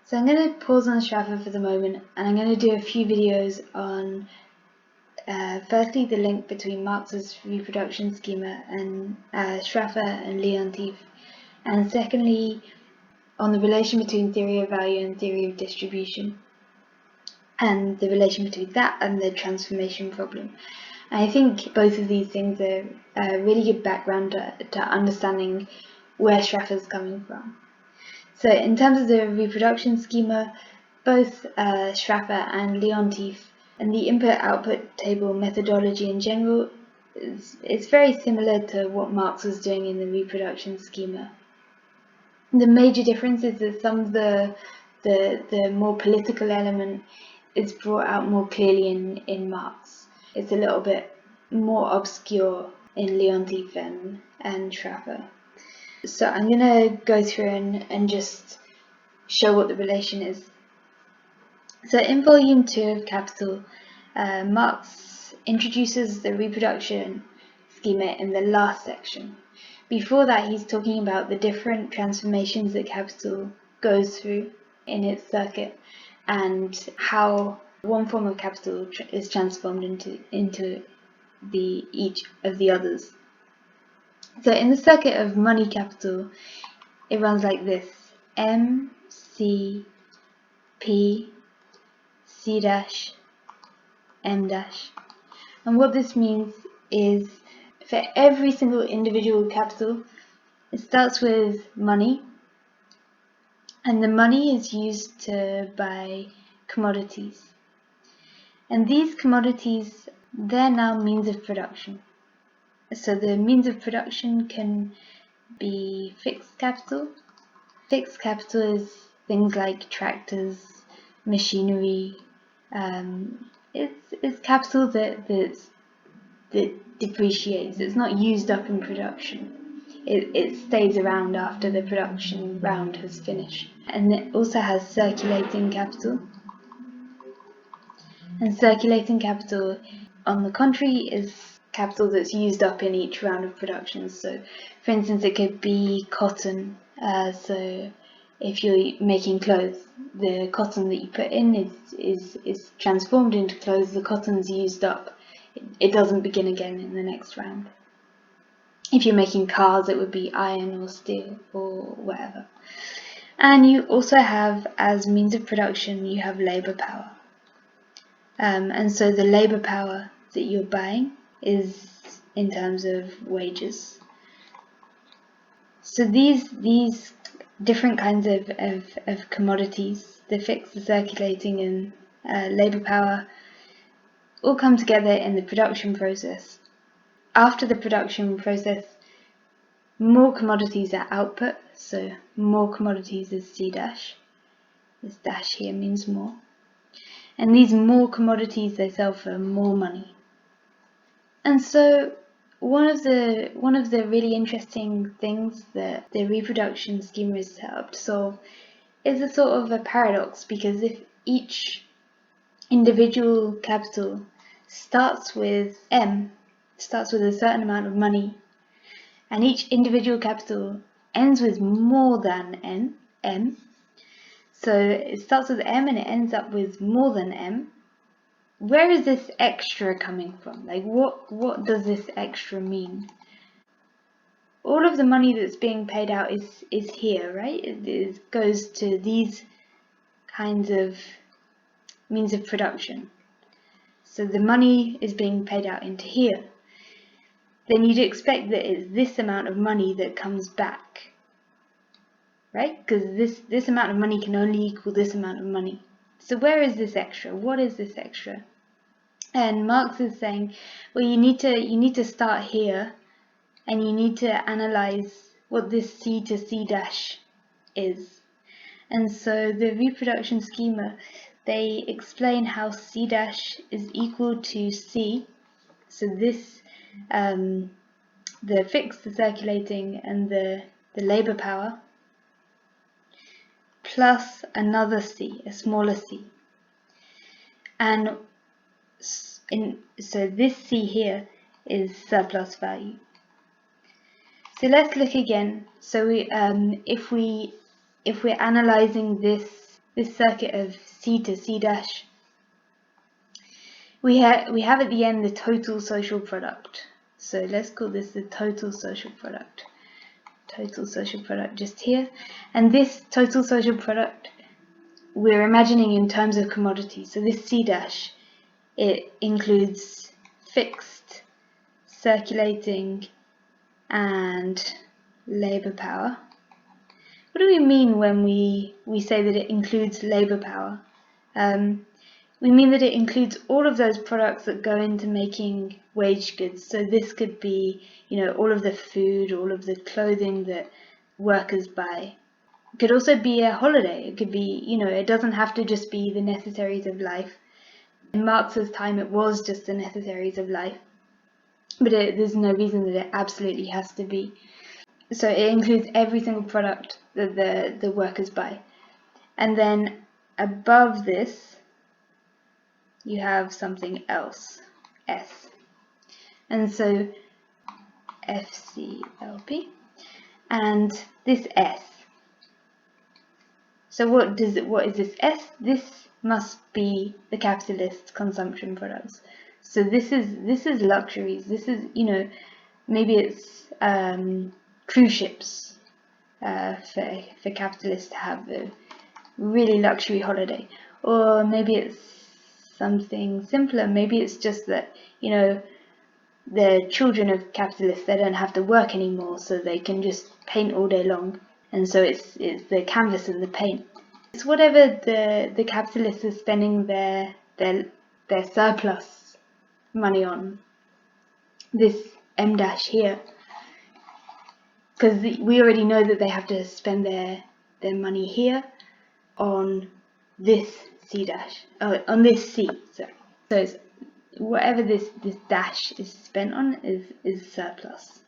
So I'm going to pause on Sraffa for the moment, and I'm going to do a few videos on firstly the link between Marx's reproduction schema and Sraffa and Leontief, and secondly on the relation between theory of value and theory of distribution, and the relation between that and the transformation problem. And I think both of these things are a really good background to understanding where Sraffa's coming from. So in terms of the reproduction schema, both Sraffa and Leontief and the input-output table methodology in general is very similar to what Marx was doing in the reproduction schema. The major difference is that some of the more political element is brought out more clearly in Marx. It's a little bit more obscure in Leontief and Sraffa. So I'm going to go through and just show what the relation is. So in volume 2 of Capital, Marx introduces the reproduction schema in the last section. Before that, he's talking about the different transformations that Capital goes through in its circuit and how one form of capital is transformed into each of the others. So in the circuit of money capital, it runs like this: M, C, P, C dash, M dash. And what this means is for every single individual capital, it starts with money, and the money is used to buy commodities. And these commodities, they're now means of production. So the means of production can be fixed capital. Fixed capital is things like tractors, machinery. It's capital that depreciates. It's not used up in production. It stays around after the production round has finished. And it also has circulating capital. And circulating capital, on the contrary, is capital that's used up in each round of production. So, for instance, it could be cotton. So, if you're making clothes, the cotton that you put in is transformed into clothes. The cotton's used up. It doesn't begin again in the next round. If you're making cars, it would be iron or steel or whatever. And you also have, as means of production, you have labour power. And so the labour power that you're buying is in terms of wages. So these different kinds of commodities, the fixed, the circulating, and labour power, all come together in the production process. After the production process, more commodities are output, so more commodities is C dash. This dash here means more. And these more commodities, they sell for more money. And so one of the really interesting things that the reproduction schema is set up to solve is a sort of a paradox, because if each individual capital starts with M, starts with a certain amount of money, and each individual capital ends with more than M, so it starts with M and it ends up with more than M. Where is this extra coming from? Like, what does this extra mean? All of the money that's being paid out is here, right? It goes to these kinds of means of production. So the money is being paid out into here. Then you'd expect that it's this amount of money that comes back, right? Because this amount of money can only equal this amount of money. So where is this extra? What is this extra? And Marx is saying, well, you need to start here, and you need to analyze what this C to C dash is. And so the reproduction schema, they explain how C dash is equal to C. So this, the fixed, the circulating, and the labour power, plus another C, a smaller c. And so this C here is surplus value. So let's look again. So if we're analyzing this this circuit of C to C dash, we have at the end the total social product. So let's call this the total social product. Total social product just here. And this total social product we're imagining in terms of commodities. So this C dash, it includes fixed, circulating, and labour power. What do we mean when we say that it includes labour power? We mean that it includes all of those products that go into making wage goods. So this could be, all of the food, all of the clothing that workers buy. It could also be a holiday. It could be, it doesn't have to just be the necessaries of life. In Marx's time, it was just the necessaries of life. But there's no reason that it absolutely has to be. So it includes every single product that the workers buy. And then above this, you have something else, S. And so FCLP. And this S. So what is this S? This must be the capitalist consumption products. So this is luxuries. This is, maybe it's cruise ships for capitalists to have a really luxury holiday. Or maybe it's something simpler. Maybe it's just that, the children of capitalists, they don't have to work anymore, so they can just paint all day long. And so it's the canvas and the paint. It's whatever the capitalists are spending their surplus money on. This M dash here, because we already know that they have to spend their money here on this C dash, on this C. So it's whatever this dash is spent on is surplus.